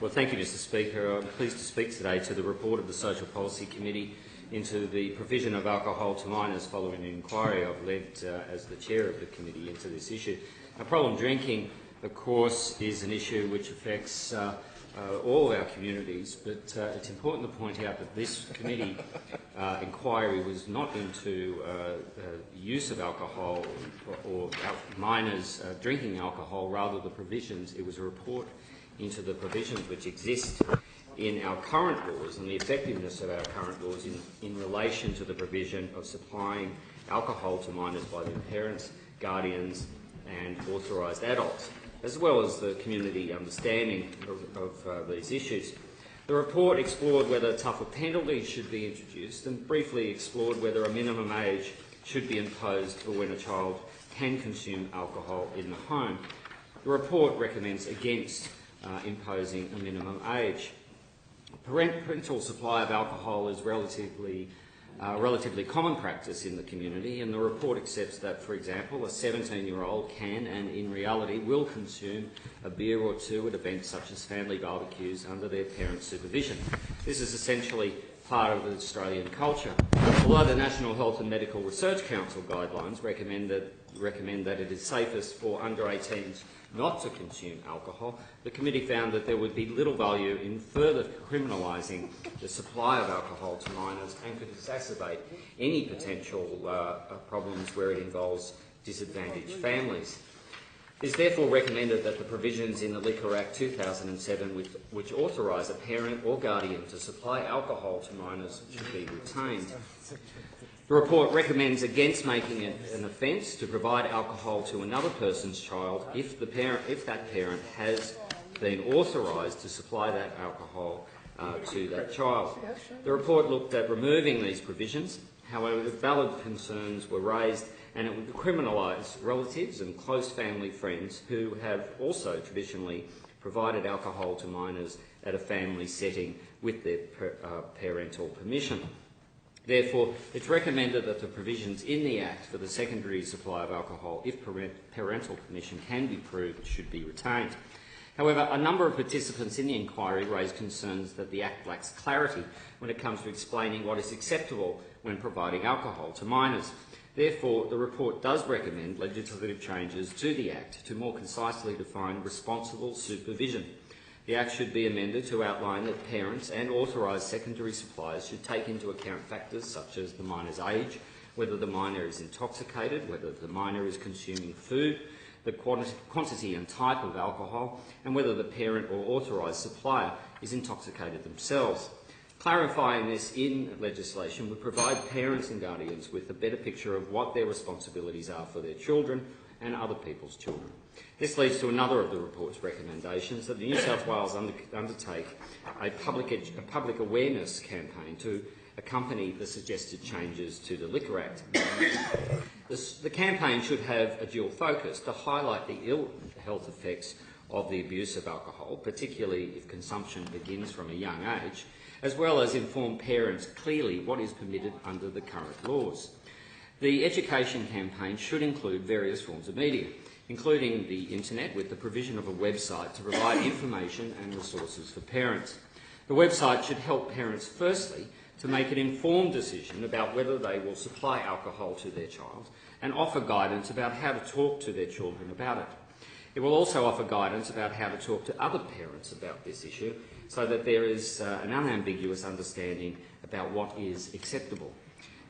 Well, thank you, Mr Speaker. I'm pleased to speak today to the report of the Social Policy Committee into the provision of alcohol to minors following an inquiry I've led as the chair of the committee into this issue. Now, problem drinking, of course, is an issue which affects all of our communities, but it's important to point out that this committee inquiry was not into the use of alcohol or minors drinking alcohol, rather the provisions. It was a report into the provisions which exist in our current laws and the effectiveness of our current laws in relation to the provision of supplying alcohol to minors by their parents, guardians and authorised adults, as well as the community understanding of these issues. The report explored whether tougher penalties should be introduced and briefly explored whether a minimum age should be imposed for when a child can consume alcohol in the home. The report recommends against imposing a minimum age. Parental supply of alcohol is relatively common practice in the community, and the report accepts that, for example, a 17-year-old can and in reality will consume a beer or two at events such as family barbecues under their parents' supervision. This is essentially part of the Australian culture. Although the National Health and Medical Research Council guidelines recommend that it is safest for under 18s not to consume alcohol, the committee found that there would be little value in further criminalising the supply of alcohol to minors and could exacerbate any potential problems where it involves disadvantaged families. It is therefore recommended that the provisions in the Liquor Act 2007 which authorise a parent or guardian to supply alcohol to minors should be retained. The report recommends against making it an offence to provide alcohol to another person's child if that parent has been authorised to supply that alcohol to that child. The report looked at removing these provisions. However, valid concerns were raised, and it would criminalise relatives and close family friends who have also traditionally provided alcohol to minors at a family setting with their parental permission. Therefore, it's recommended that the provisions in the Act for the secondary supply of alcohol, if parental permission can be proved, should be retained. However, a number of participants in the inquiry raised concerns that the Act lacks clarity when it comes to explaining what is acceptable when providing alcohol to minors. Therefore, the report does recommend legislative changes to the Act to more concisely define responsible supervision. The Act should be amended to outline that parents and authorised secondary suppliers should take into account factors such as the minor's age, whether the minor is intoxicated, whether the minor is consuming food, the quantity and type of alcohol, and whether the parent or authorised supplier is intoxicated themselves. Clarifying this in legislation would provide parents and guardians with a better picture of what their responsibilities are for their children and other people's children. This leads to another of the report's recommendations, that New South Wales undertake a public awareness campaign to accompany the suggested changes to the Liquor Act. The campaign should have a dual focus to highlight the ill health effects of the abuse of alcohol, particularly if consumption begins from a young age, as well as inform parents clearly what is permitted under the current laws. The education campaign should include various forms of media, including the internet, with the provision of a website to provide information and resources for parents. The website should help parents, firstly, to make an informed decision about whether they will supply alcohol to their child and offer guidance about how to talk to their children about it. It will also offer guidance about how to talk to other parents about this issue so that there is an unambiguous understanding about what is acceptable.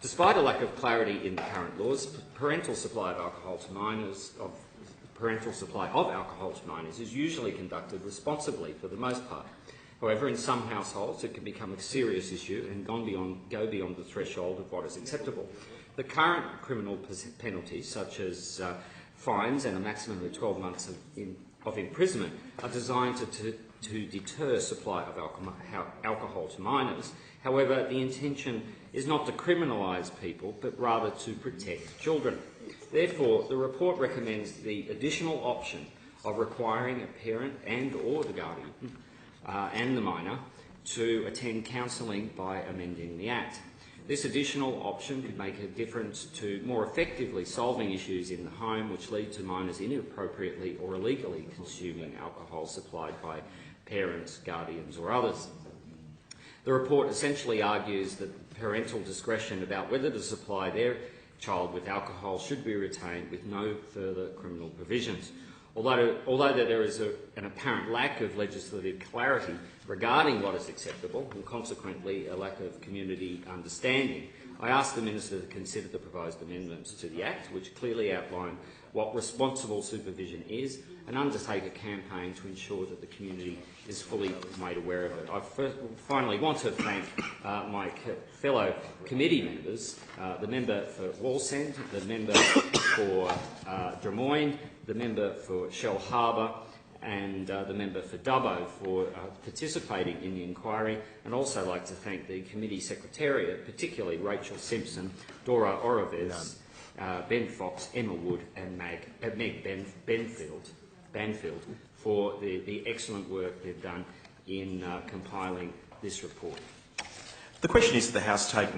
Despite a lack of clarity in the current laws, parental supply of alcohol to minors is usually conducted responsibly for the most part. However, in some households it can become a serious issue and go beyond the threshold of what is acceptable. The current criminal penalties, such as fines and a maximum of 12 months of imprisonment, are designed to deter supply of alcohol to minors. However, the intention is not to criminalise people, but rather to protect children. Therefore, the report recommends the additional option of requiring a parent and or the guardian and the minor to attend counselling by amending the Act. This additional option could make a difference to more effectively solving issues in the home which lead to minors inappropriately or illegally consuming alcohol supplied by parents, guardians or others. The report essentially argues that parental discretion about whether to supply their child with alcohol should be retained with no further criminal provisions. Although there is an apparent lack of legislative clarity regarding what is acceptable and consequently a lack of community understanding, I ask the Minister to consider the proposed amendments to the Act, which clearly outline what responsible supervision is and undertake a campaign to ensure that the community is fully made aware of it. I finally want to thank my fellow committee members, the member for Wallsend, the member for Drummoyne, the member for Shellharbour and the member for Dubbo for participating in the inquiry, and also like to thank the committee secretariat, particularly Rachel Simpson, Dora Oroves, Ben Fox, Emma Wood and Meg Banfield for the excellent work they've done in compiling this report. The question is that the House take